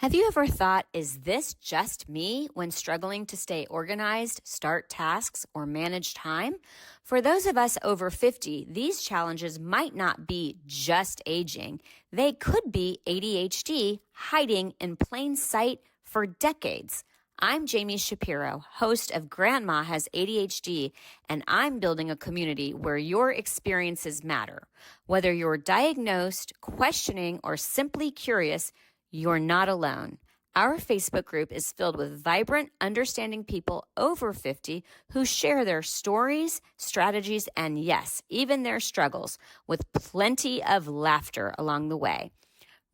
Have you ever thought, is this just me when struggling to stay organized, start tasks, or manage time? For those of us over 50, these challenges might not be just aging. They could be ADHD hiding in plain sight for decades. I'm Jami Shapiro, host of Grandma Has ADHD, and I'm building a community where your experiences matter. Whether you're diagnosed, questioning, or simply curious, you're not alone. Our Facebook group is filled with vibrant, understanding people over 50 who share their stories, strategies, and yes, even their struggles, with plenty of laughter along the way.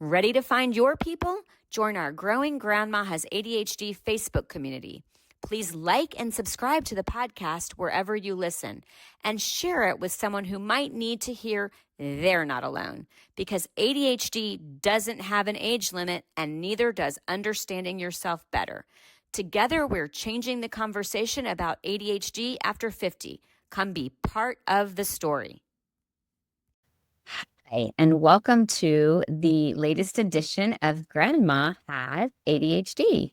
Ready to find your people? Join our growing Grandma Has ADHD Facebook community. Please like and subscribe to the podcast wherever you listen, and share it with someone who might need to hear they're not alone, because ADHD doesn't have an age limit, and neither does understanding yourself better. Together, we're changing the conversation about ADHD after 50. Come be part of the story. Hi, and welcome to the latest edition of Grandma Has ADHD.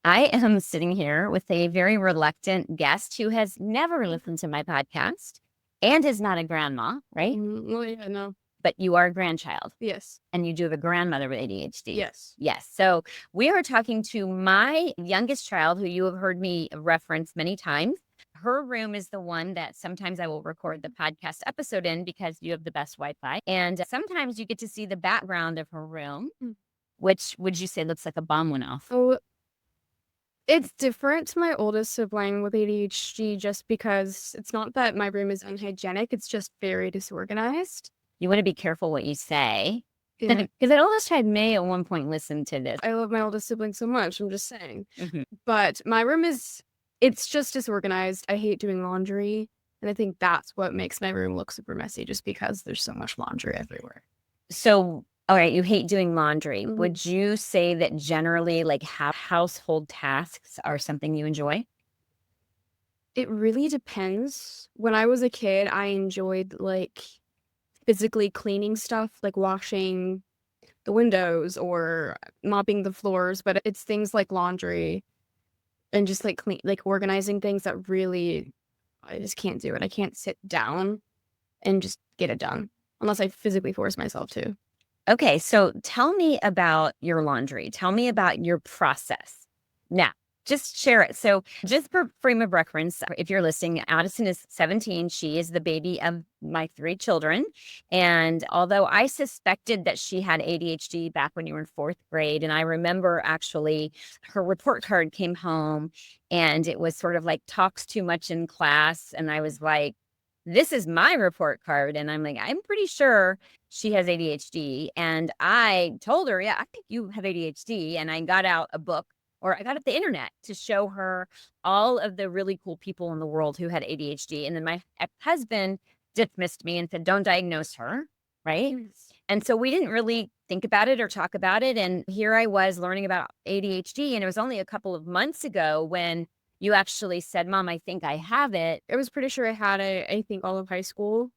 I am sitting here with a very reluctant guest who has never listened to my podcast and is not a grandma, right? Well, yeah, no. But you are a grandchild. Yes. And you do have a grandmother with ADHD. Yes. Yes. So we are talking to my youngest child, who you have heard me reference many times. Her room is the one that sometimes I will record the podcast episode in because you have the best Wi-Fi. And sometimes you get to see the background of her room, which would you say looks like a bomb went off? Oh, it's different to my oldest sibling with ADHD just because it's not that my room is unhygienic. It's just very disorganized. You want to be careful what you say. Yeah. Because that oldest child may at one point listen to this. I love my oldest sibling so much. I'm just saying. Mm-hmm. But my room it's just disorganized. I hate doing laundry. And I think that's what makes my room look super messy, just because there's so much laundry everywhere. So, all right, you hate doing laundry. Mhm. Would you say that generally, like, household tasks are something you enjoy? It really depends. When I was a kid, I enjoyed like physically cleaning stuff, like washing the windows or mopping the floors, but it's things like laundry and just like organizing things that really I just can't do it. I can't sit down and just get it done unless I physically force myself to. Okay, so tell me about your laundry. Tell me about your process. Now, just share it. So just for frame of reference, if you're listening, Adyson is 17. She is the baby of my 3 children. And although I suspected that she had ADHD back when you were in 4th grade, and I remember actually her report card came home and it was sort of like talks too much in class. And I was like, this is my report card. And I'm like, I'm pretty sure she has ADHD. And I told her, yeah, I think you have ADHD. And I got out a book, or I got up the internet to show her all of the really cool people in the world who had ADHD. And then my ex-husband dismissed me and said, don't diagnose her. Right. And so we didn't really think about it or talk about it. And here I was learning about ADHD. And it was only a couple of months ago when you actually said, Mom, I think I have it. I was pretty sure I had it, I think, all of high school,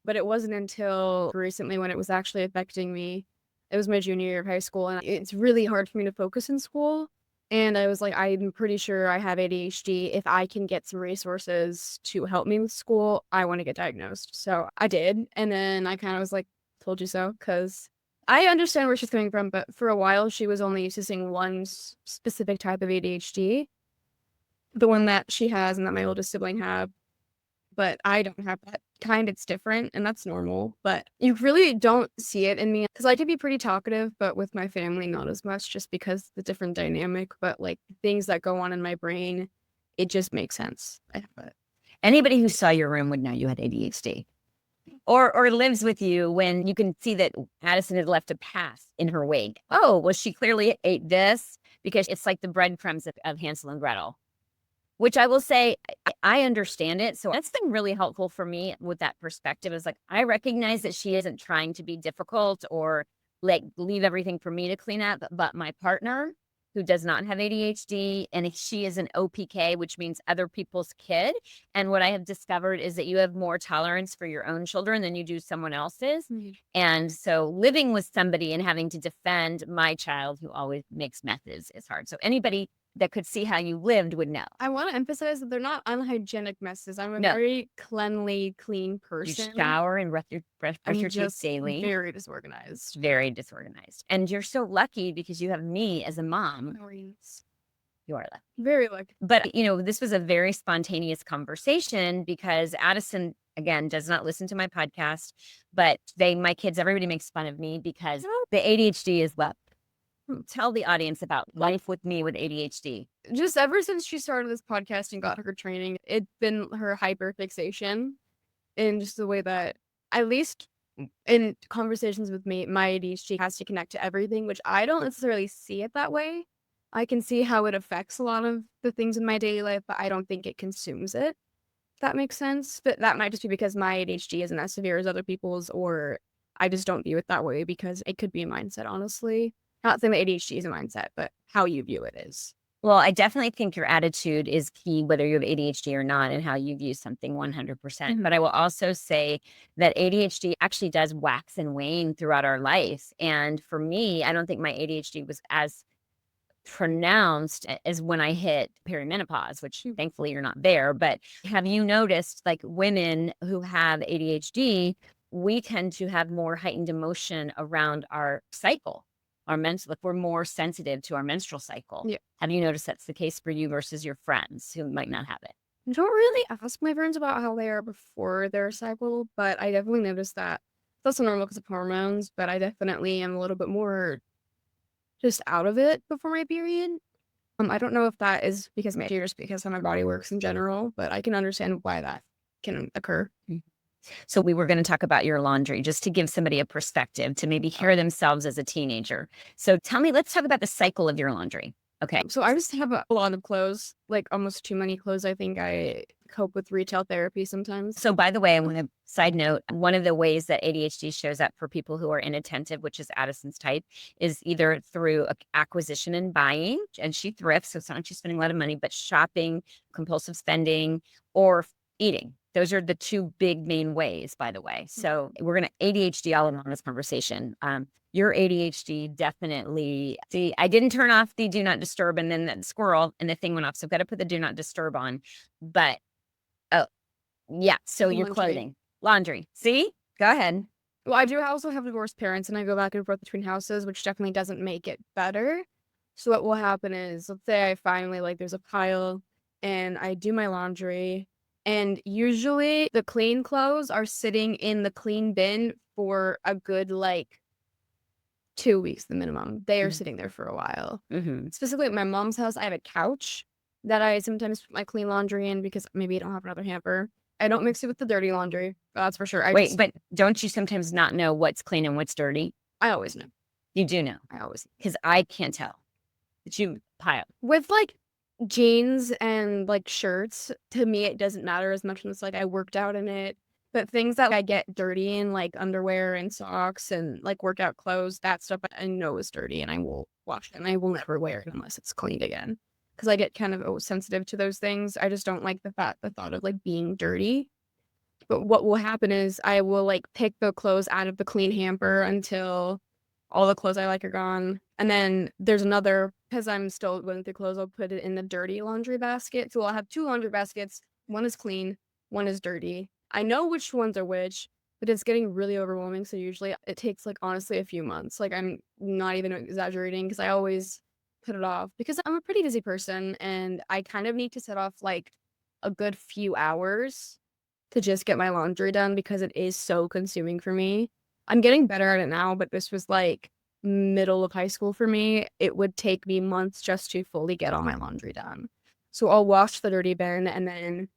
but it wasn't until recently when it was actually affecting me. It was my junior year of high school, and it's really hard for me to focus in school. And I was like, I'm pretty sure I have ADHD. If I can get some resources to help me with school, I want to get diagnosed. So I did. And then I kind of was like, told you so, because I understand where she's coming from. But for a while, she was only used to seeing one specific type of ADHD, the one that she has and that my oldest sibling have. But I don't have that kind. It's different, and that's normal. But you really don't see it in me because I can be pretty talkative, but with my family, not as much, just because the different dynamic. But like things that go on in my brain, it just makes sense. But anybody who saw your room would know you had ADHD, or lives with you, when you can see that Adyson had left a path in her wake. Oh, well, she clearly ate this, because it's like the breadcrumbs of Hansel and Gretel. Which I will say, I understand it. So that's been really helpful for me with that perspective. Is like, I recognize that she isn't trying to be difficult or like leave everything for me to clean up. But my partner, who does not have ADHD, and she is an OPK, which means other people's kid. And what I have discovered is that you have more tolerance for your own children than you do someone else's. And so living with somebody and having to defend my child who always makes messes is hard. So anybody that could see how you lived would know. I want to emphasize that they're not unhygienic messes. I'm a No. very cleanly, clean You person. shower and brush your teeth just daily. very disorganized. Very disorganized. And you're so lucky because you have me as a mom. You are lucky. Very lucky. But, this was a very spontaneous conversation because Adyson, again, does not listen to my podcast, but my kids, everybody makes fun of me because the ADHD is love. Tell the audience about life with me with ADHD. Just ever since she started this podcast and got her training, it's been her hyperfixation in just the way that, at least in conversations with me, my ADHD has to connect to everything, which I don't necessarily see it that way. I can see how it affects a lot of the things in my daily life, but I don't think it consumes it. If that makes sense. But that might just be because my ADHD isn't as severe as other people's, or I just don't view it that way because it could be a mindset, honestly. Not saying that ADHD is a mindset, but how you view it is. Well, I definitely think your attitude is key, whether you have ADHD or not, and how you view something 100%. But I will also say that ADHD actually does wax and wane throughout our life. And for me, I don't think my ADHD was as pronounced as when I hit perimenopause, which thankfully you're not there. But have you noticed, like, women who have ADHD, we tend to have more heightened emotion around our cycle? Our menstrual, we're more sensitive to our menstrual cycle. Yeah. Have you noticed that's the case for you versus your friends who might not have it? I don't really ask my friends about how they are before their cycle, but I definitely noticed that that's normal because of hormones, but I definitely am a little bit more just out of it before my period. I don't know if that is because because how my body works in general, but I can understand why that can occur. So we were going to talk about your laundry, just to give somebody a perspective to maybe hear themselves as a teenager. So let's talk about the cycle of your laundry. Okay. So I just have a lot of clothes, like almost too many clothes. I think I cope with retail therapy sometimes. So by the way, I want to side note, one of the ways that ADHD shows up for people who are inattentive, which is Addison's type, is either through acquisition and buying, and she thrifts, so it's not like she's spending a lot of money, but shopping, compulsive spending, or eating. Those are the two big main ways, by the way. So we're going to ADHD all along this conversation. Your ADHD definitely, see, I didn't turn off the do not disturb, and then that squirrel and the thing went off. So I've got to put the do not disturb on. But, yeah. So your clothing, laundry. See, go ahead. Well, I do also have divorced parents, and I go back and forth between houses, which definitely doesn't make it better. So what will happen is, let's say I finally, there's a pile, and I do my laundry. And usually the clean clothes are sitting in the clean bin for a good 2 weeks, the minimum. They are sitting there for a while. Specifically at my mom's house, I have a couch that I sometimes put my clean laundry in because maybe I don't have another hamper. I don't mix it with the dirty laundry. That's for sure. But don't you sometimes not know what's clean and what's dirty? I always know. You do know. I always, because I can't tell. That you pile with jeans and shirts, to me it doesn't matter as much unless I worked out in it. But things that I get dirty in, like underwear and socks and workout clothes, that stuff I know is dirty and I will wash it, and I will never wear it unless it's cleaned again. Because I get kind of sensitive to those things. I just don't like the thought of being dirty. But what will happen is I will pick the clothes out of the clean hamper until all the clothes I like are gone. And then there's another, because I'm still going through clothes, I'll put it in the dirty laundry basket. So I'll have 2 laundry baskets. One is clean, one is dirty. I know which ones are which, but it's getting really overwhelming. So usually it takes honestly a few months. I'm not even exaggerating, because I always put it off because I'm a pretty busy person, and I kind of need to set off a good few hours to just get my laundry done because it is so consuming for me. I'm getting better at it now, but this was middle of high school for me. It would take me months just to fully get all my laundry done. So I'll wash the dirty bin, and then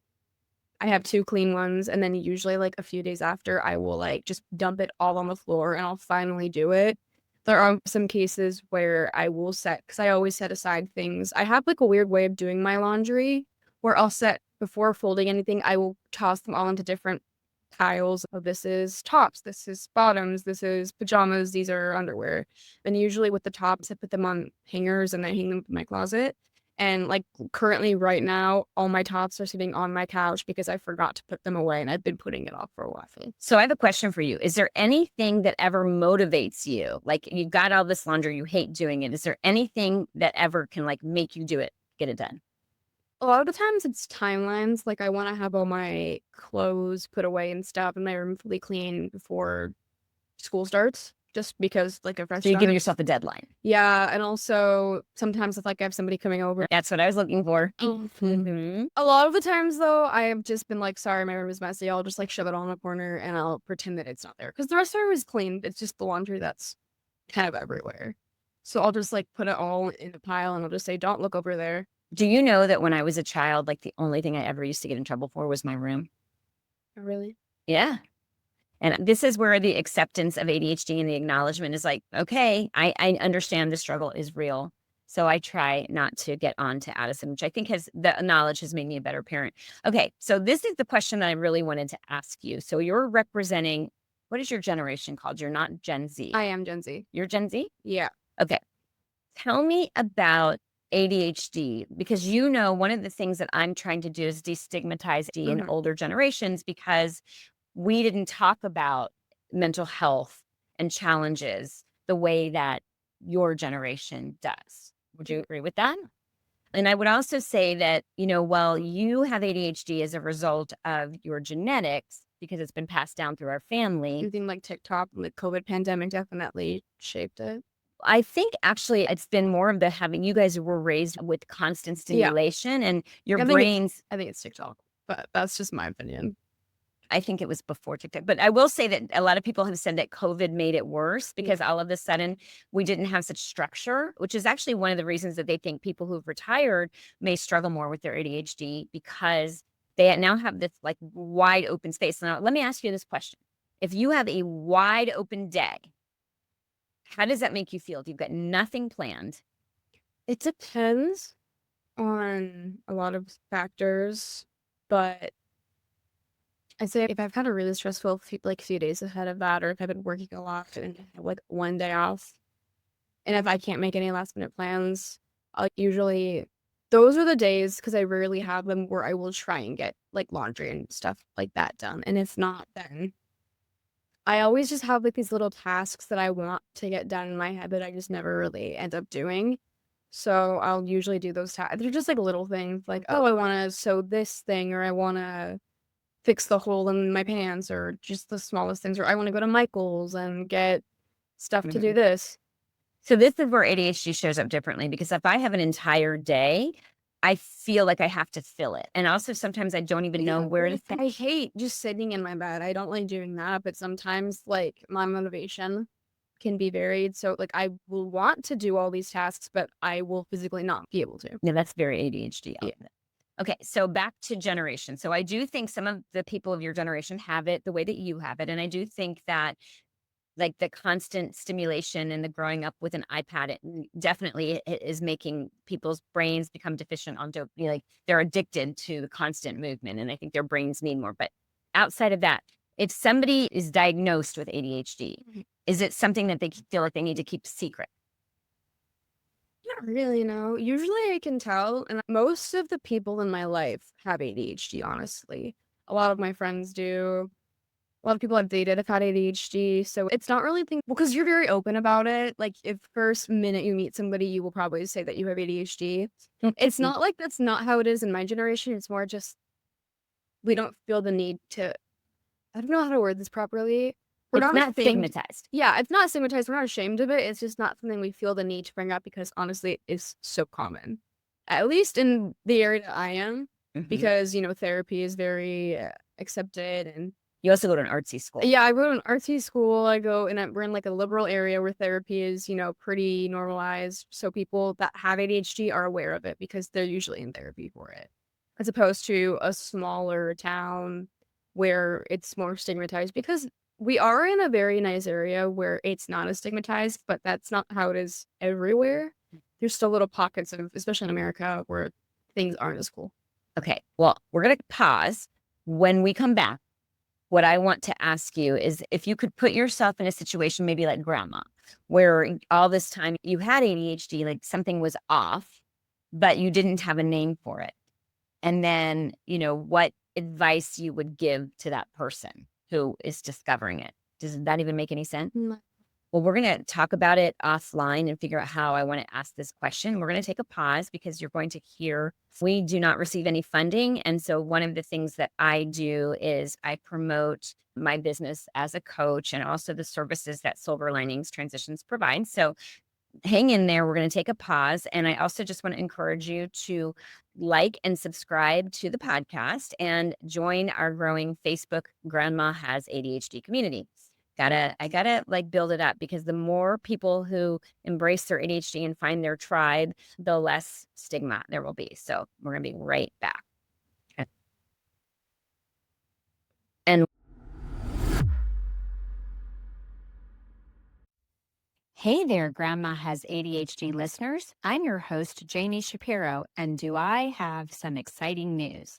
I have 2 clean ones, and then usually a few days after I will just dump it all on the floor, and I'll finally do it. There are some cases where I will because I always set aside things. I have a weird way of doing my laundry where I'll set, before folding anything, I will toss them all into different tiles. Oh, this is tops, this is bottoms, this is pajamas, these are underwear. And usually with the tops, I put them on hangers and I hang them in my closet. And like currently right now, all my tops are sitting on my couch because I forgot to put them away and I've been putting it off for a while. So I have a question for you. Is there anything that ever motivates you? Like you've got all this laundry, you hate doing it. Is there anything that ever can like make you do it, get it done? A lot of the times it's timelines. Like I want to have all my clothes put away and stuff and my room fully clean before school starts. Just because like a fresh So you give start. yourself a deadline. Yeah, and also sometimes if like I have somebody coming over. That's what I was looking for. Mhm. A lot of the times though, I have just been like, sorry, my room is messy. I'll just like shove it all in a corner and I'll pretend that it's not there. Because the rest of the room is clean. It's just the laundry that's kind of everywhere. So I'll just like put it all in a pile and I'll just say, don't look over there. Do you know that when I was a child, like the only thing I ever used to get in trouble for was my room? Oh, really? Yeah. And this is where the acceptance of ADHD and the acknowledgement is like, okay, I understand the struggle is real. So I try not to get on to Adyson, which I think the knowledge has made me a better parent. Okay, so this is the question that I really wanted to ask you. So you're representing, what is your generation called? You're not Gen Z. I am Gen Z. You're Gen Z? Yeah. Okay. Tell me about ADHD, because one of the things that I'm trying to do is destigmatize ADHD in older generations, because we didn't talk about mental health and challenges the way that your generation does. Would you agree with that? And I would also say that, while you have ADHD as a result of your genetics, because it's been passed down through our family. Anything like TikTok and the COVID pandemic definitely shaped it. I think actually it's been more of you guys were raised with constant stimulation and your brains. I think it's TikTok, but that's just my opinion. I think it was before TikTok, but I will say that a lot of people have said that COVID made it worse because all of a sudden we didn't have such structure, which is actually one of the reasons that they think people who've retired may struggle more with their ADHD, because they now have this like wide open space. Now, let me ask you this question. If you have a wide open day, how does that make you feel if you've got nothing planned? It depends on a lot of factors, but I'd say if I've had a really stressful few days ahead of that, or if I've been working a lot and have like one day off, and if I can't make any last minute plans, I'll usually, those are the days, because I rarely have them, where I will try and get like laundry and stuff like that done. And if not, then I always just have like these little tasks that I want to get done in my head that I just never really end up doing. So I'll usually do those tasks. They're just like little things like, oh, I want to sew this thing, or I want to fix the hole in my pants, or just the smallest things, or I want to go to Michael's and get stuff to do this. So this is where ADHD shows up differently, because if I have an entire day, I feel like I have to fill it. And also sometimes I don't even know where to sit. I hate just sitting in my bed. I don't like doing that, but sometimes like my motivation can be varied. So like I will want to do all these tasks, but I will physically not be able to. Yeah, that's very ADHD. Yeah. Okay, so back to generation. So I do think some of the people of your generation have it the way that you have it. And I do think that like the constant stimulation and the growing up with an iPad, it definitely is making people's brains become deficient on dopamine. Like they're addicted to the constant movement, and I think their brains need more. But outside of that, if somebody is diagnosed with ADHD, is it something that they feel like they need to keep secret? Not really, no. Usually I can tell, and most of the people in my life have ADHD, honestly. A lot of my friends do. A lot of people I've dated have had ADHD, so it's not really because you're very open about it. Like, if first minute you meet somebody, you will probably say that you have ADHD. It's not like that's not how it is in my generation. It's more just we don't feel the need to. I don't know how to word this properly. It's not stigmatized. Yeah, it's not stigmatized. We're not ashamed of it. It's just not something we feel the need to bring up, because honestly, it is so common. At least in the area that I am, because, therapy is very accepted. And you also go to an artsy school. Yeah, I go to an artsy school. We're in like a liberal area where therapy is, pretty normalized. So people that have ADHD are aware of it because they're usually in therapy for it. As opposed to a smaller town where it's more stigmatized, because we are in a very nice area where it's not as stigmatized, but that's not how it is everywhere. There's still little pockets of, especially in America, where things aren't as cool. Okay, well, we're going to pause. When we come back, what I want to ask you is if you could put yourself in a situation, maybe like grandma, where all this time you had ADHD, like something was off, but you didn't have a name for it. And then, what advice you would give to that person who is discovering it. Does that even make any sense? Mm. Well, we're going to talk about it offline and figure out how I want to ask this question. We're going to take a pause because you're going to hear we do not receive any funding. And so one of the things that I do is I promote my business as a coach and also the services that Silver Linings Transitions provides. So hang in there. We're going to take a pause. And I also just want to encourage you to like and subscribe to the podcast and join our growing Facebook Grandma Has ADHD community. I gotta like build it up, because the more people who embrace their ADHD and find their tribe, the less stigma there will be. So we're gonna be right back. Okay. And hey there, Grandma Has ADHD listeners. I'm your host, Jami Shapiro, and do I have some exciting news?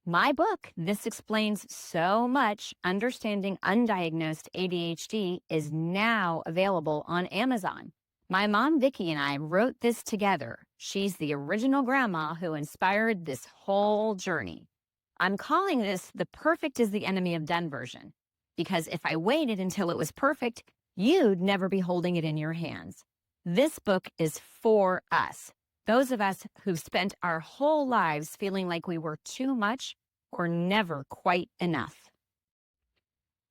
My book, This Explains So Much, Understanding Undiagnosed ADHD, is now available on Amazon. My mom, Vicki, and I wrote this together. She's the original grandma who inspired this whole journey. I'm calling this the perfect is the enemy of done version, because if I waited until it was perfect, you'd never be holding it in your hands. This book is for us. Those of us who've spent our whole lives feeling like we were too much or never quite enough.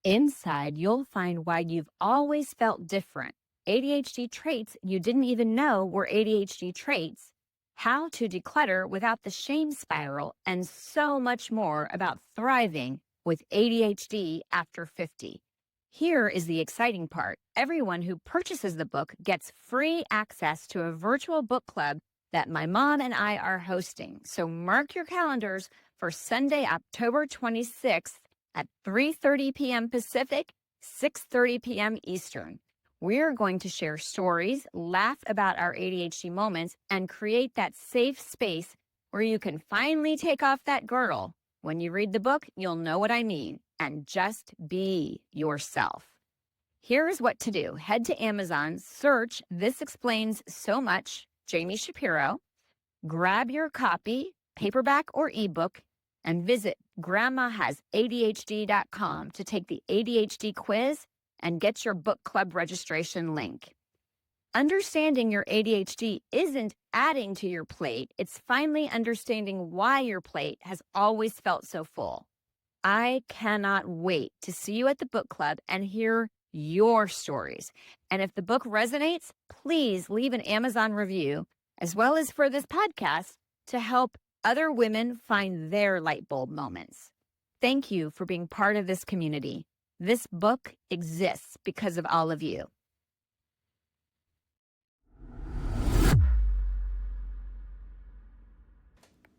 Inside, you'll find why you've always felt different, ADHD traits you didn't even know were ADHD traits, how to declutter without the shame spiral, and so much more about thriving with ADHD after 50. Here is the exciting part. Everyone who purchases the book gets free access to a virtual book club that my mom and I are hosting. So mark your calendars for Sunday, October 26th at 3:30 p.m. Pacific, 6:30 p.m. Eastern. We're going to share stories, laugh about our ADHD moments, and create that safe space where you can finally take off that girdle. When you read the book, you'll know what I mean, and just be yourself. Here's what to do. Head to Amazon, search This Explains So Much, Jami Shapiro, grab your copy, paperback or ebook, and visit grandmahasadhd.com to take the ADHD quiz and get your book club registration link. Understanding your ADHD isn't adding to your plate. It's finally understanding why your plate has always felt so full. I cannot wait to see you at the book club and hear your stories. And if the book resonates, please leave an Amazon review, as well as for this podcast, to help other women find their light bulb moments. Thank you for being part of this community. This book exists because of all of you.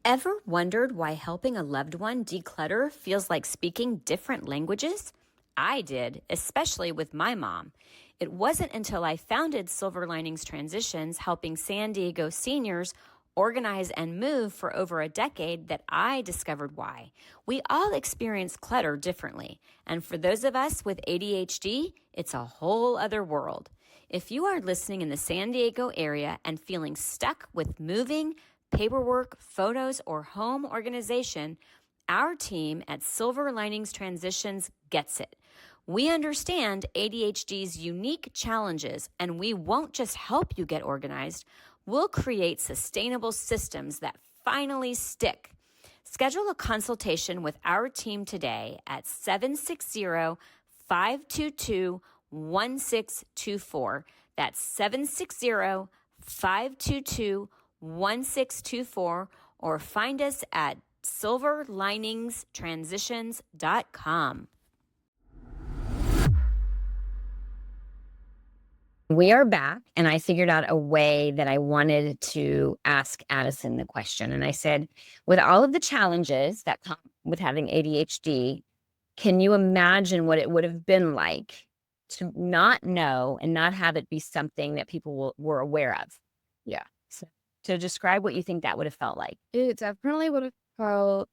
Ever wondered why helping a loved one declutter feels like speaking different languages? I did, especially with my mom. It wasn't until I founded Silver Linings Transitions, helping San Diego seniors organize and move for over a decade, that I discovered why. We all experience clutter differently, and for those of us with ADHD, it's a whole other world. If you are listening in the San Diego area and feeling stuck with moving, paperwork, photos, or home organization, our team at Silver Linings Transitions gets it. We understand ADHD's unique challenges, and we won't just help you get organized. We'll create sustainable systems that finally stick. Schedule a consultation with our team today at 760-522-1624. That's 760-522-1624, or find us at silverliningstransitions.com. We are back, and I figured out a way that I wanted to ask Adyson the question. And I said, with all of the challenges that come with having ADHD, can you imagine what it would have been like to not know and not have it be something that people were aware of? Yeah. So, to describe what you think that would have felt like. It definitely would have felt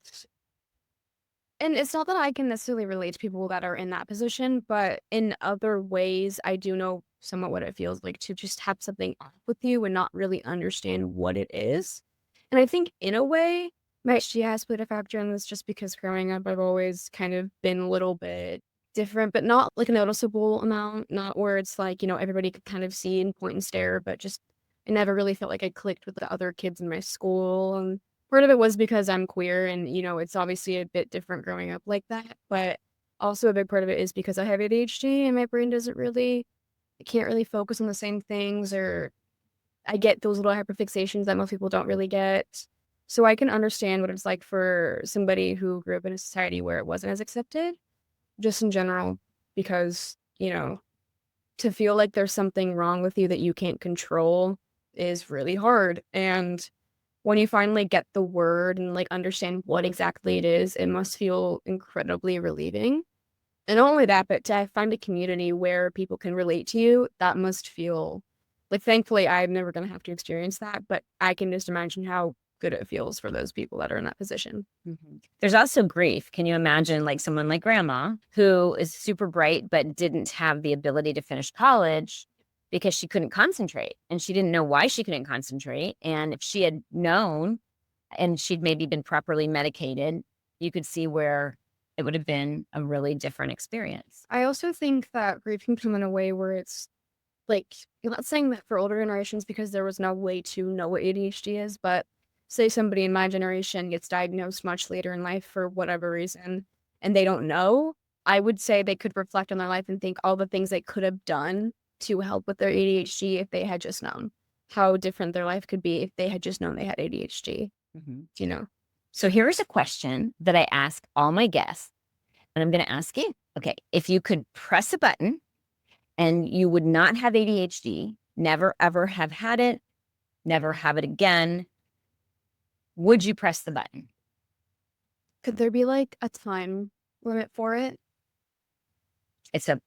And it's not that I can necessarily relate to people that are in that position, but in other ways, I do know somewhat what it feels like to just have something off with you and not really understand what it is. And I think in a way, my she has played a factor in this just because growing up, I've always kind of been a little bit different, but not like a noticeable amount, not where it's like, everybody could kind of see and point and stare, but just I never really felt like I clicked with the other kids in my school. And part of it was because I'm queer and, it's obviously a bit different growing up like that. But also a big part of it is because I have ADHD and my brain I can't really focus on the same things, or I get those little hyperfixations that most people don't really get. So I can understand what it's like for somebody who grew up in a society where it wasn't as accepted, just in general, because, to feel like there's something wrong with you that you can't control is really hard. And when you finally get the word and like understand what exactly it is, it must feel incredibly relieving. And not only that, but to find a community where people can relate to you, that must feel like, thankfully, I'm never going to have to experience that, but I can just imagine how good it feels for those people that are in that position. There's also grief. Can you imagine like someone like grandma who is super bright but didn't have the ability to finish college because she couldn't concentrate and she didn't know why she couldn't concentrate? And if she had known and she'd maybe been properly medicated, you could see where it would have been a really different experience. I also think that grief can come in a way where it's like, you're not saying that for older generations because there was no way to know what ADHD is, but say somebody in my generation gets diagnosed much later in life for whatever reason and they don't know, I would say they could reflect on their life and think all the things they could have done to help with their ADHD if they had just known how different their life could be if they had just known they had ADHD, you know? So here's a question that I ask all my guests, and I'm going to ask you. Okay, if you could press a button and you would not have ADHD, never ever have had it, never have it again, would you press the button? Could there be like a time limit for it?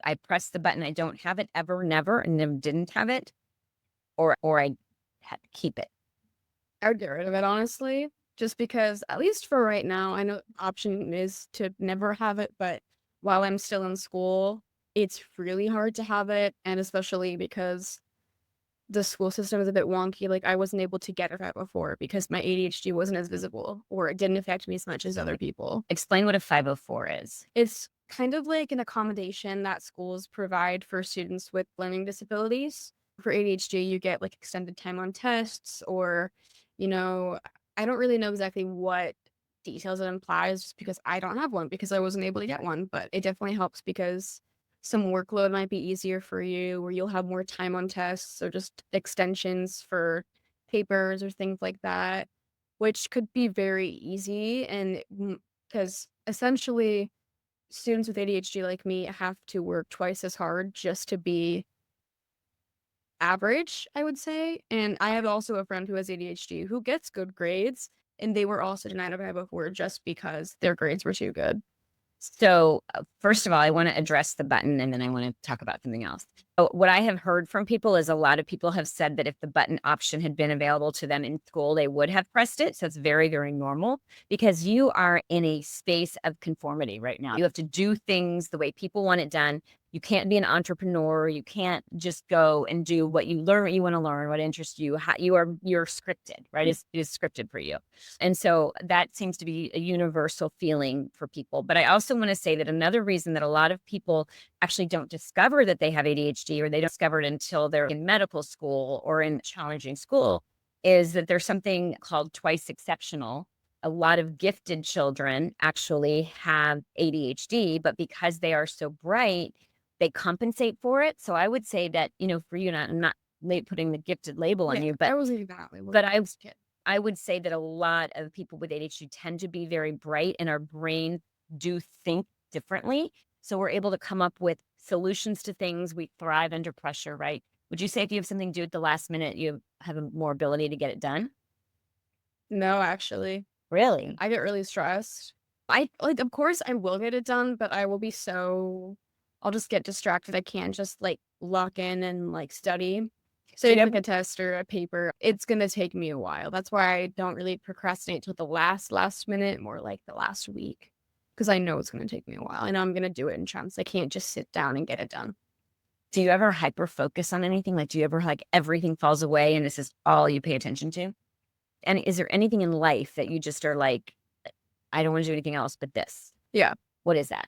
I press the button, I don't have it ever, never, and then didn't have it, or I had to keep it. I would get rid of it, honestly, just because, at least for right now, I know the option is to never have it, but while I'm still in school, it's really hard to have it, and especially because the school system is a bit wonky. Like, I wasn't able to get it right before because my ADHD wasn't as visible, or it didn't affect me as much as other people. Explain what a 504 is. It's kind of like an accommodation that schools provide for students with learning disabilities. For ADHD, you get like extended time on tests, or, you know, I don't really know exactly what details it implies just because I don't have one because I wasn't able to get one, but it definitely helps because some workload might be easier for you, or you'll have more time on tests, or just extensions for papers or things like that, which could be very easy. And because essentially, students with ADHD like me have to work twice as hard just to be average, I would say. And I have also a friend who has ADHD who gets good grades, and they were also denied a 504 just because their grades were too good. So first of all, I want to address the button, and then I want to talk about something else. So what I have heard from people is a lot of people have said that if the button option had been available to them in school, they would have pressed it. So it's very, very normal because you are in a space of conformity right now. You have to do things the way people want it done. You can't be an entrepreneur. You can't just go and do what you learn, what you want to learn, what interests you. You're scripted, right? It is scripted for you. And so that seems to be a universal feeling for people. But I also want to say that another reason that a lot of people actually don't discover that they have ADHD, or they don't discover it until they're in medical school or in challenging school, is that there's something called twice exceptional. A lot of gifted children actually have ADHD, but because they are so bright, they compensate for it. So I would say that, for you, I'm not putting the gifted label on you, but I wasn't even that label. but I would say that a lot of people with ADHD tend to be very bright, and our brain do think differently. So we're able to come up with solutions to things. We thrive under pressure, right? Would you say if you have something due at the last minute, you have more ability to get it done? No, actually. Really? I get really stressed. Of course I will get it done, but I'll just get distracted. I can't just like lock in and like study. So like a test or a paper, it's going to take me a while. That's why I don't really procrastinate till the last minute, more like the last week. because I know it's going to take me a while. I know I'm going to do it in chunks. I can't just sit down and get it done. Do you ever hyper focus on anything? Like, do you ever everything falls away and this is all you pay attention to? And is there anything in life that you just are like, I don't want to do anything else but this? Yeah. What is that?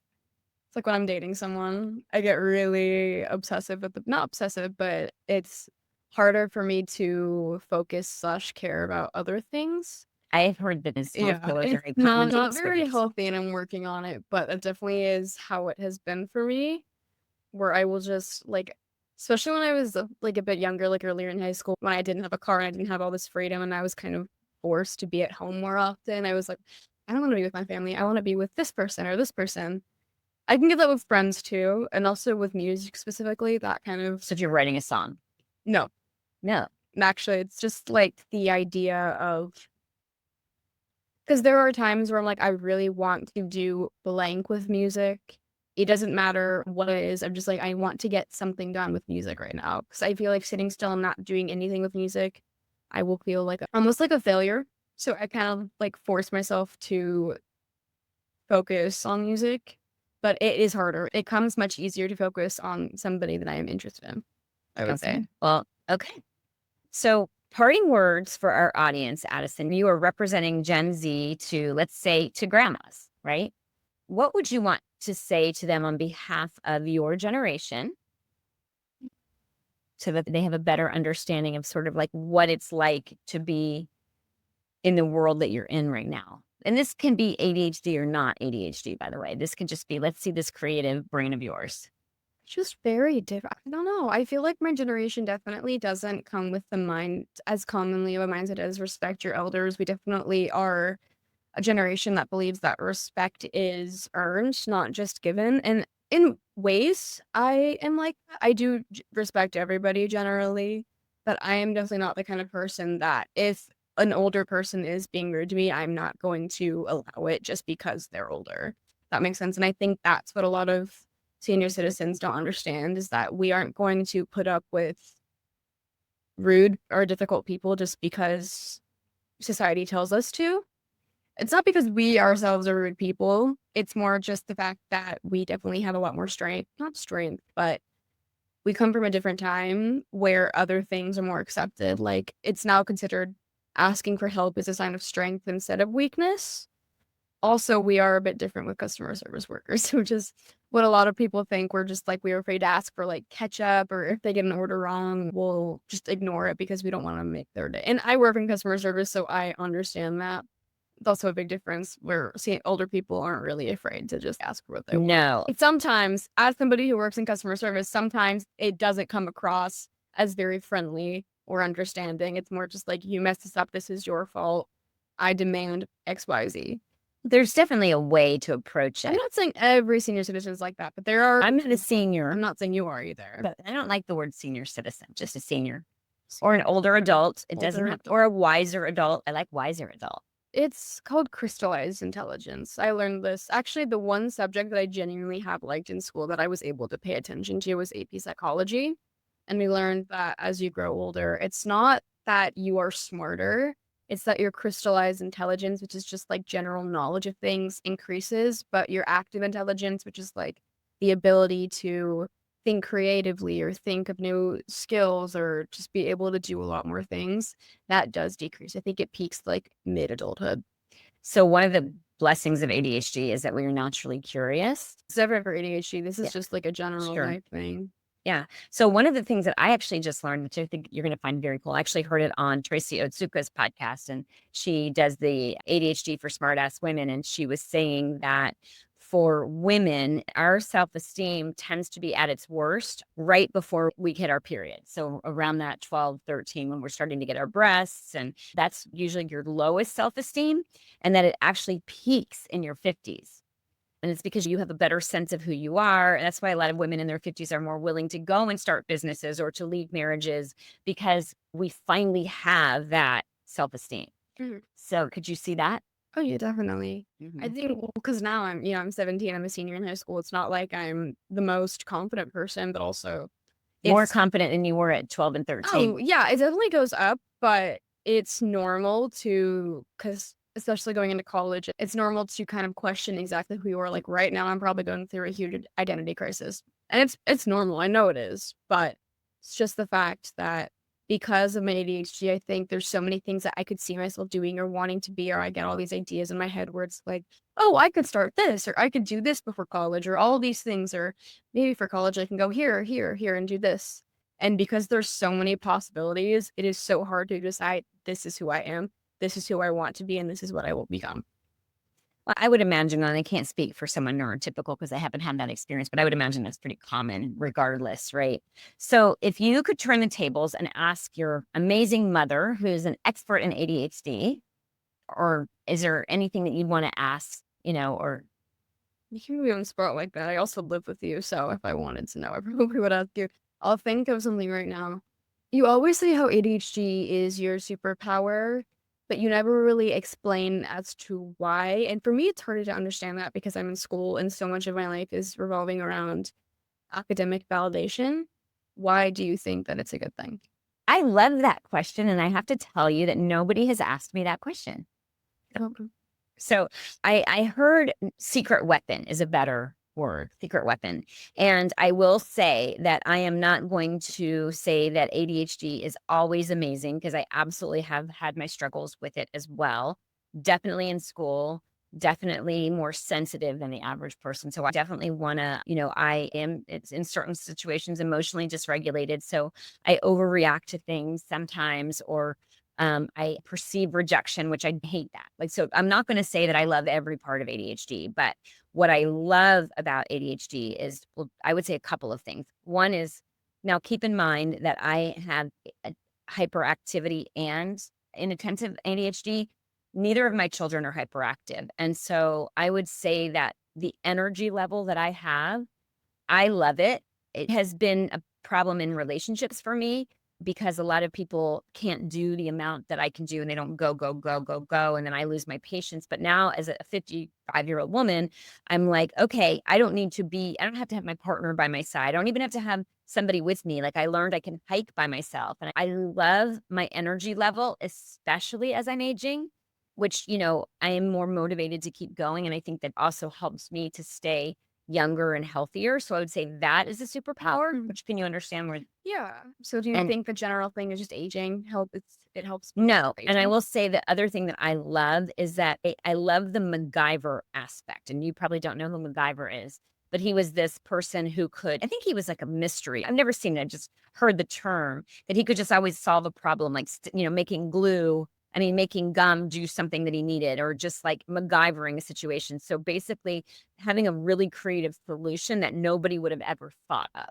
It's like when I'm dating someone, I get really obsessive with not obsessive, but it's harder for me to focus / care about other things. I've heard that it's Yeah, it's not very healthy, and I'm working on it, but it definitely is how it has been for me, where I will just especially when I was a bit younger, earlier in high school, when I didn't have a car and I didn't have all this freedom and I was kind of forced to be at home more often. I was like, I don't want to be with my family. I want to be with this person or this person. I can get that with friends too, and also with music specifically, that kind of. So if you're writing a song? No. Actually, it's just the idea of, because there are times where I'm like, I really want to do blank with music. It doesn't matter what it is. I'm just like, I want to get something done with music right now. Because I feel like sitting still and not doing anything with music, I will feel almost like a failure. So I kind of force myself to focus on music. But it is harder. It comes much easier to focus on somebody that I am interested in, I would say. Well, okay. So parting words for our audience, Adyson, you are representing Gen Z to, let's say, to grandmas, right? What would you want to say to them on behalf of your generation so that they have a better understanding of sort of what it's like to be in the world that you're in right now? And this can be ADHD or not ADHD, by the way. This can just be, let's see this creative brain of yours. Just very different. I don't know. I feel like my generation definitely doesn't come with the mind as commonly of a mindset as respect your elders. We definitely are a generation that believes that respect is earned, not just given. And in ways, I am I do respect everybody generally, but I am definitely not the kind of person that if an older person is being rude to me, I'm not going to allow it just because they're older. That makes sense. And I think that's what a lot of senior citizens don't understand, is that we aren't going to put up with rude or difficult people just because society tells us to. It's not because we ourselves are rude people. It's more just the fact that we definitely have a lot more strength. Not strength, but we come from a different time where other things are more accepted. It's now considered asking for help is a sign of strength instead of weakness. Also, we are a bit different with customer service workers, which is what a lot of people think. We're just we're afraid to ask for ketchup, or if they get an order wrong, we'll just ignore it because we don't want to make their day. And I work in customer service, so I understand that. It's also a big difference where older people aren't really afraid to just ask for what they want. No. Sometimes, as somebody who works in customer service, sometimes it doesn't come across as very friendly or understanding. It's more just you messed this up. This is your fault. I demand XYZ. There's definitely a way to approach it. I'm not saying every senior citizen is like that, but there are. I'm not a senior. I'm not saying you are either. But I don't like the word senior citizen, just a senior. Or an older adult. It doesn't have to, or a wiser adult. I like wiser adult. It's called crystallized intelligence. I learned this. Actually, the one subject that I genuinely have liked in school that I was able to pay attention to was AP psychology. And we learned that as you grow older, it's not that you are smarter. It's that your crystallized intelligence, which is just general knowledge of things, increases, but your active intelligence, which is the ability to think creatively or think of new skills or just be able to do a lot more things, that does decrease. I think it peaks mid-adulthood. So one of the blessings of ADHD is that we are naturally curious. It's never for ADHD. This is just a general type thing. Yeah. So one of the things that I actually just learned, which I think you're going to find very cool, I actually heard it on Tracy Otsuka's podcast, and she does the ADHD for Smartass Women. And she was saying that for women, our self-esteem tends to be at its worst right before we hit our period. So around that 12, 13, when we're starting to get our breasts, and that's usually your lowest self-esteem, and that it actually peaks in your 50s. And it's because you have a better sense of who you are. And that's why a lot of women in their 50s are more willing to go and start businesses or to leave marriages, because we finally have that self-esteem. Mm-hmm. So could you see that? Oh, yeah, definitely. Mm-hmm. I think because now I'm 17, I'm a senior in high school. It's not like I'm the most confident person, but also more confident than you were at 12 and 13. Oh, yeah, it definitely goes up, but it's normal to, because especially going into college, it's normal to kind of question exactly who you are. Like right now, I'm probably going through a huge identity crisis. And it's normal. I know it is, but it's just the fact that because of my ADHD, I think there's so many things that I could see myself doing or wanting to be, or I get all these ideas in my head where it's like, oh, I could start this, or I could do this before college, or all these things, or maybe for college I can go here, here, here, and do this. And because there's so many possibilities, it is so hard to decide this is who I am, this is who I want to be, and this is what I will become. Well, I would imagine, and I can't speak for someone neurotypical because I haven't had that experience, but I would imagine that's pretty common regardless, right? So if you could turn the tables and ask your amazing mother, who's an expert in ADHD, or is there anything that you'd want to ask, or You can be on the spot like that. I also live with you, so if I wanted to know, I probably would ask you. I'll think of something right now. You always say how ADHD is your superpower, but you never really explain as to why. And for me, it's harder to understand that because I'm in school and so much of my life is revolving around academic validation. Why do you think that it's a good thing? I love that question. And I have to tell you that nobody has asked me that question. Okay. So I heard secret weapon is a better word, secret weapon. And I will say that I am not going to say that ADHD is always amazing because I absolutely have had my struggles with it as well. Definitely in school, definitely more sensitive than the average person. So I definitely want to, I am it's in certain situations emotionally dysregulated. So I overreact to things sometimes, or I perceive rejection, which I hate that. Like, so I'm not going to say that I love every part of ADHD, but what I love about ADHD is, well, I would say a couple of things. One is, now keep in mind that I have a hyperactivity and inattentive ADHD. Neither of my children are hyperactive. And so I would say that the energy level that I have, I love it. It has been a problem in relationships for me because a lot of people can't do the amount that I can do and they don't go, go, go, go, go. And then I lose my patience. But now as a 55-year-old woman, I'm like, okay, I don't have to have my partner by my side. I don't even have to have somebody with me. Like I learned I can hike by myself. And I love my energy level, especially as I'm aging, which, I am more motivated to keep going. And I think that also helps me to stay younger and healthier. So I would say that is a superpower, which can you understand where? Yeah. So do you And think the general thing is just aging? It helps no, with and I aging? will say the other thing that I love is that I love the MacGyver aspect. And you probably don't know who MacGyver is, but he was this person who I think he was like a mystery. I've never seen it, I just heard the term that he could just always solve a problem, like, making glue. I mean, making gum do something that he needed, or just like MacGyvering a situation. So basically having a really creative solution that nobody would have ever thought of.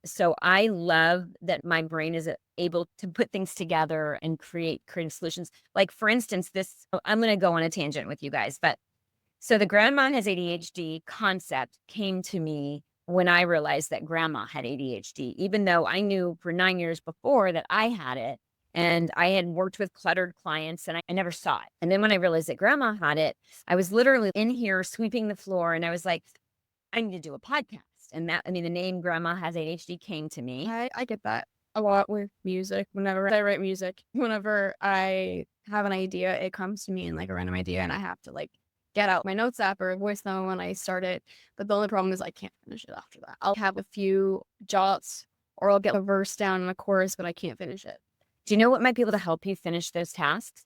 So I love that my brain is able to put things together and create creative solutions. Like for instance, I'm going to go on a tangent with you guys, but so the Grandma Has ADHD concept came to me when I realized that Grandma had ADHD, even though I knew for 9 years before that I had it. And I had worked with cluttered clients and I never saw it. And then when I realized that Grandma had it, I was literally in here sweeping the floor and I was like, I need to do a podcast. And the name Grandma Has ADHD came to me. I get that a lot with music. Whenever I write music, whenever I have an idea, it comes to me in like a random idea and I have to like get out my notes app or voice note when I start it. But the only problem is I can't finish it after that. I'll have a few jots or I'll get a verse down in a chorus, but I can't finish it. Do you know what might be able to help you finish those tasks?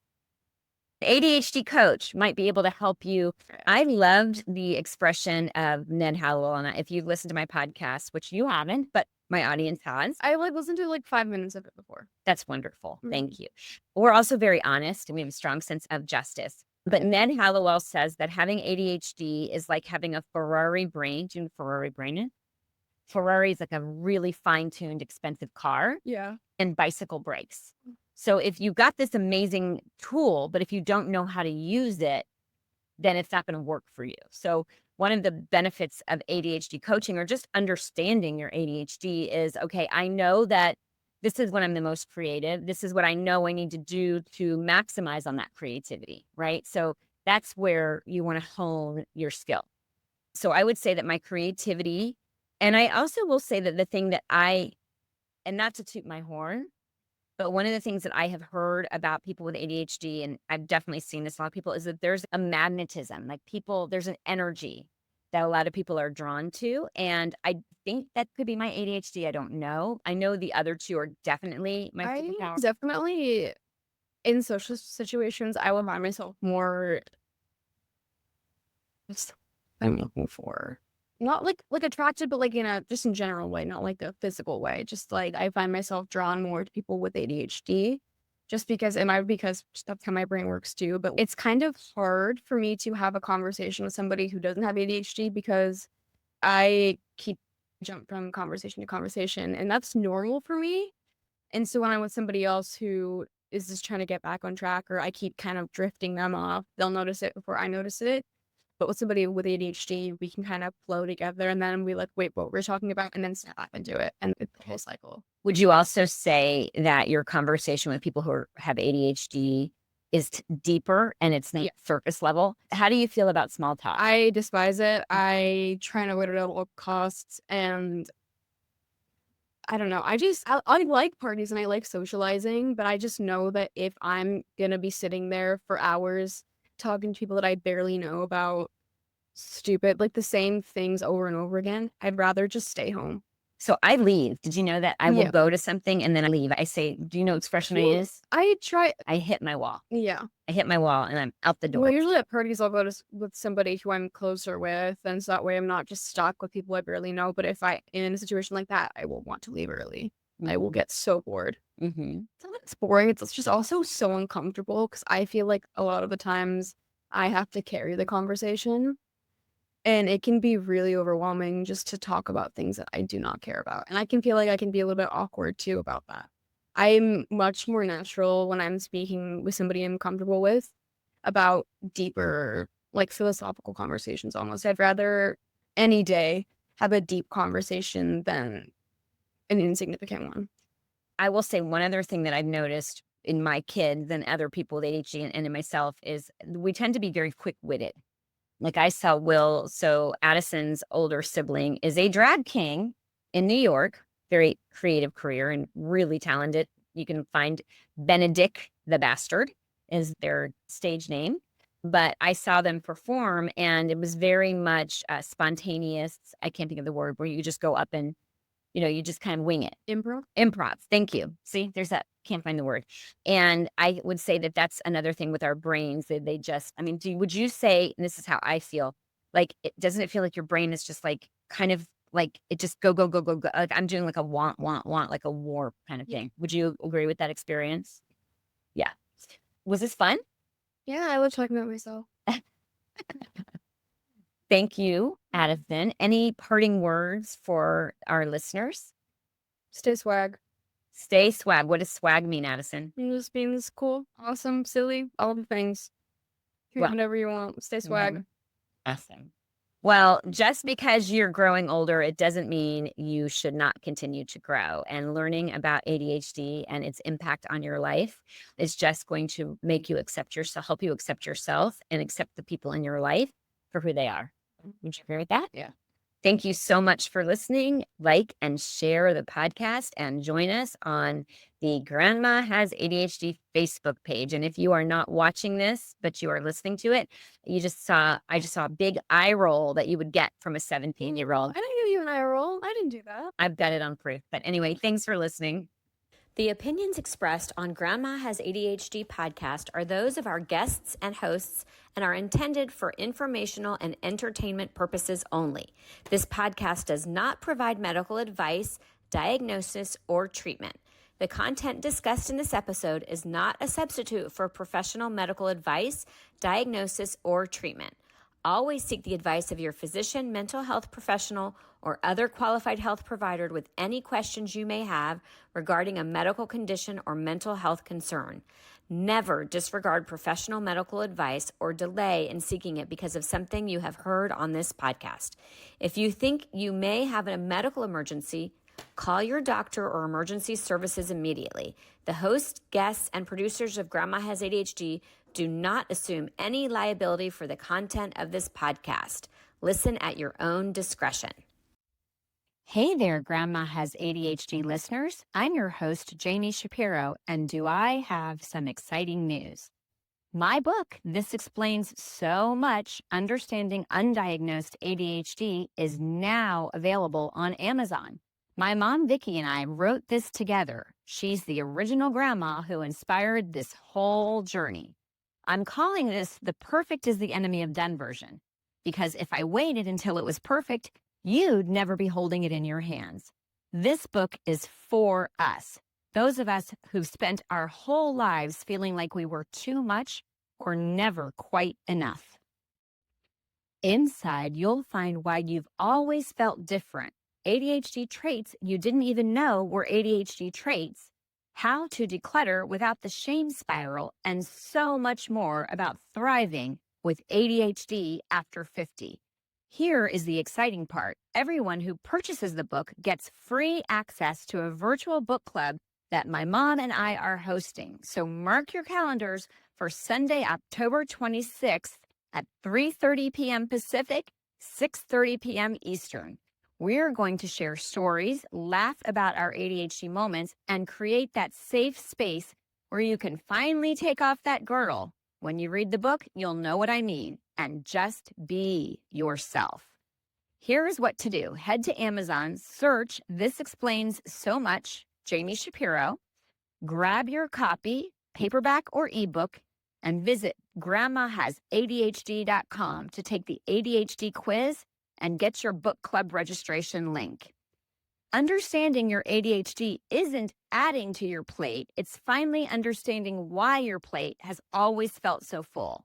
The ADHD coach might be able to help you. I loved the expression of Ned Hallowell. And if you've listened to my podcast, which you haven't, but my audience has, I like listened to like 5 minutes of it before. that's wonderful. Mhm. Thank you. We're also very honest and we have a strong sense of justice. But Ned Hallowell says that having ADHD is like having a Ferrari brain. Do you know what Ferrari brain is? Ferrari is like a really fine-tuned, expensive car. Yeah. And bicycle brakes. So if you got this amazing tool, but if you don't know how to use it, then it's not going to work for you. So one of the benefits of ADHD coaching or just understanding your ADHD is, okay, I know that this is when I'm the most creative. This is what I know I need to do to maximize on that creativity, right? So that's where you want to hone your skill. So I would say that my creativity, and I also will say that the thing that and not to toot my horn, But one of the things that I have heard about people with ADHD, and I've definitely seen this in a lot of people, is that there's a magnetism. Like there's an energy that a lot of people are drawn to. And I think that could be my ADHD. I don't know. I know the other two are definitely my I superpower. definitely, in social situations, I will find myself more, what's the word I'm looking for? Not like attracted, but like in a just in general way, not like a physical way. Just like I find myself drawn more to people with ADHD, just because it might be because that's how my brain works too. But it's kind of hard for me to have a conversation with somebody who doesn't have ADHD because I keep jump from conversation to conversation, and that's normal for me. And so when I'm with somebody else who is just trying to get back on track, or I keep kind of drifting them off, they'll notice it before I notice it. But with somebody with ADHD, we can kind of flow together, and then we like, wait, what we're talking about, and then snap back into it, and it's the whole cycle. Would you also say that your conversation with people who have ADHD is deeper and it's not surface level? How do you feel about small talk? I despise it. I try and avoid it at all costs, and I don't know. I like parties and I like socializing, but I just know that if I'm gonna be sitting there for hours talking to people that I barely know about stupid, like the same things over and over again, I'd rather just stay home. So I leave. Did you know that? I will Yeah. go to something and then I leave. I say, do you know what expression I use? I try. I hit my wall. Yeah. I hit my wall and I'm out the door. Well, usually at parties, I'll go to with somebody who I'm closer with, and so that way I'm not just stuck with people I barely know. But if I am in a situation like that, I will want to leave early. I will get so bored. Mm-hmm. It's not that it's boring. It's just also so uncomfortable because I feel like a lot of the times I have to carry the conversation, and it can be really overwhelming just to talk about things that I do not care about. And I can feel like I can be a little bit awkward too about that. I'm much more natural when I'm speaking with somebody I'm comfortable with about deeper, like philosophical conversations almost. I'd rather any day have a deep conversation than an insignificant one. I will say one other thing that I've noticed in my kids and other people with ADHD and in myself is we tend to be very quick-witted. Like I saw Will, so Addison's older sibling is a drag king in New York, very creative career and really talented. You can find Benedict the Bastard is their stage name. But I saw them perform and it was very much spontaneous. I can't think of the word where you just go up and, you just kind of wing it. Improv. Thank you. See, there's that. Can't find the word. And I would say that that's another thing with our brains that they just, I mean, would you say, and this is how I feel, like, doesn't it feel like your brain is just like, kind of like it just go, go, go, go, go. Like I'm doing like a want, like a war kind of thing. Would you agree with that experience? Yeah. Was this fun? Yeah, I love talking about myself. Thank you, Addison. Any parting words for our listeners? Stay swag. Stay swag. What does swag mean, Addison? It just means cool, awesome, silly, all the things. Whatever you want. Stay swag. Awesome. Well, just because you're growing older, it doesn't mean you should not continue to grow. And learning about ADHD and its impact on your life is just going to make you accept yourself, help you accept yourself and accept the people in your life for who they are. Would you agree with that? Yeah. Thank you so much for listening. Like and share the podcast and join us on the Grandma Has ADHD Facebook page. And if you are not watching this, but you are listening to it, I just saw a big eye roll that you would get from a 17-year-old. I didn't give you an eye roll. I didn't do that. I've got it on proof. But anyway, thanks for listening. The opinions expressed on Grandma Has ADHD podcast are those of our guests and hosts and are intended for informational and entertainment purposes only. This podcast does not provide medical advice, diagnosis, or treatment. The content discussed in this episode is not a substitute for professional medical advice, diagnosis, or treatment. Always seek the advice of your physician, mental health professional, or other qualified health provider with any questions you may have regarding a medical condition or mental health concern. Never disregard professional medical advice or delay in seeking it because of something you have heard on this podcast. If you think you may have a medical emergency, call your doctor or emergency services immediately. The host, guests, and producers of Grandma Has ADHD do not assume any liability for the content of this podcast. Listen at your own discretion. Hey there, Grandma Has ADHD listeners. I'm your host, Jami Shapiro, and do I have some exciting news? My book, This Explains So Much, Understanding Undiagnosed ADHD, is now available on Amazon. My mom, Vicki, and I wrote this together. She's the original grandma who inspired this whole journey. I'm calling this the perfect is the enemy of done version, because if I waited until it was perfect, you'd never be holding it in your hands. This book is for us, those of us who've spent our whole lives feeling like we were too much or never quite enough. Inside, you'll find why you've always felt different, ADHD traits you didn't even know were ADHD traits, how to declutter without the shame spiral, and so much more about thriving with ADHD after 50. Here is the exciting part. Everyone who purchases the book gets free access to a virtual book club that my mom and I are hosting. So mark your calendars for Sunday, October 26th at 3:30 p.m. Pacific, 6:30 p.m. Eastern. We're going to share stories, laugh about our ADHD moments, and create that safe space where you can finally take off that girdle. When you read the book, you'll know what I mean, and just be yourself. Here's what to do. Head to Amazon, search This Explains So Much, Jami Shapiro, grab your copy, paperback or ebook, and visit grandmahasadhd.com to take the ADHD quiz and get your book club registration link. Understanding your ADHD isn't adding to your plate. It's finally understanding why your plate has always felt so full.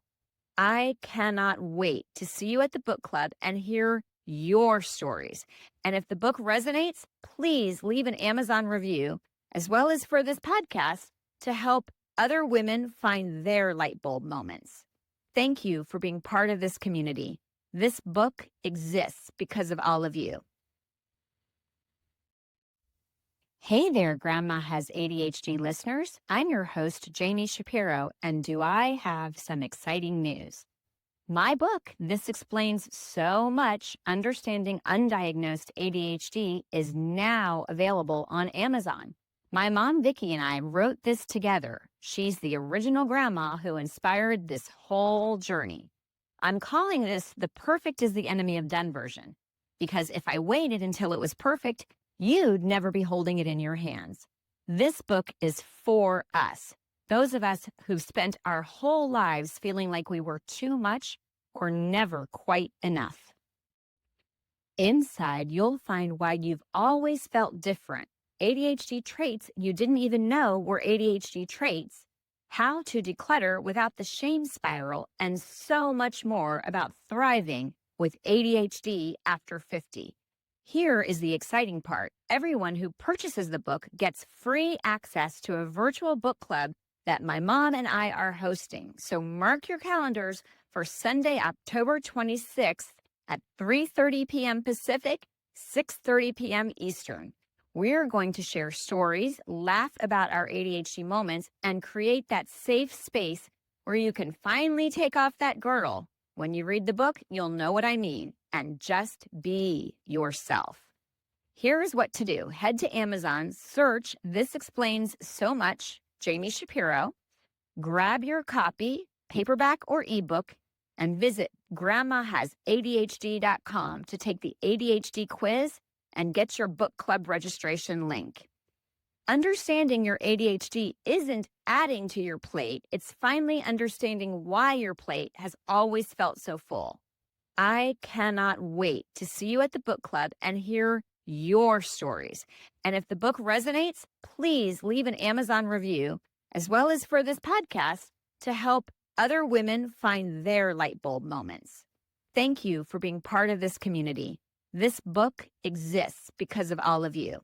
I cannot wait to see you at the book club and hear your stories. And if the book resonates, please leave an Amazon review, as well as for this podcast, to help other women find their light bulb moments. Thank you for being part of this community. This book exists because of all of you. Hey there, Grandma Has ADHD listeners. I'm your host, Jami Shapiro, and do I have some exciting news? My book, This Explains So Much, Understanding Undiagnosed ADHD, is now available on Amazon. My mom, Vicki, and I wrote this together. She's the original grandma who inspired this whole journey. I'm calling this the perfect is the enemy of done version, because if I waited until it was perfect, you'd never be holding it in your hands. This book is for us, those of us who've spent our whole lives feeling like we were too much or never quite enough. Inside, you'll find why you've always felt different, ADHD traits you didn't even know were ADHD traits, how to declutter without the shame spiral, and so much more about thriving with ADHD after 50. Here is the exciting part. Everyone who purchases the book gets free access to a virtual book club that my mom and I are hosting. So mark your calendars for Sunday, October 26th at 3:30 p.m. Pacific, 6:30 p.m. Eastern. We're going to share stories, laugh about our ADHD moments, and create that safe space where you can finally take off that girdle. When you read the book, you'll know what I mean, and just be yourself. Here's what to do. Head to Amazon, search This Explains So Much, Jami Shapiro, grab your copy, paperback or ebook, and visit grandmahasadhd.com to take the ADHD quiz and get your book club registration link. Understanding your ADHD isn't adding to your plate. It's finally understanding why your plate has always felt so full. I cannot wait to see you at the book club and hear your stories. And if the book resonates, please leave an Amazon review, as well as for this podcast, to help other women find their light bulb moments. Thank you for being part of this community. This book exists because of all of you.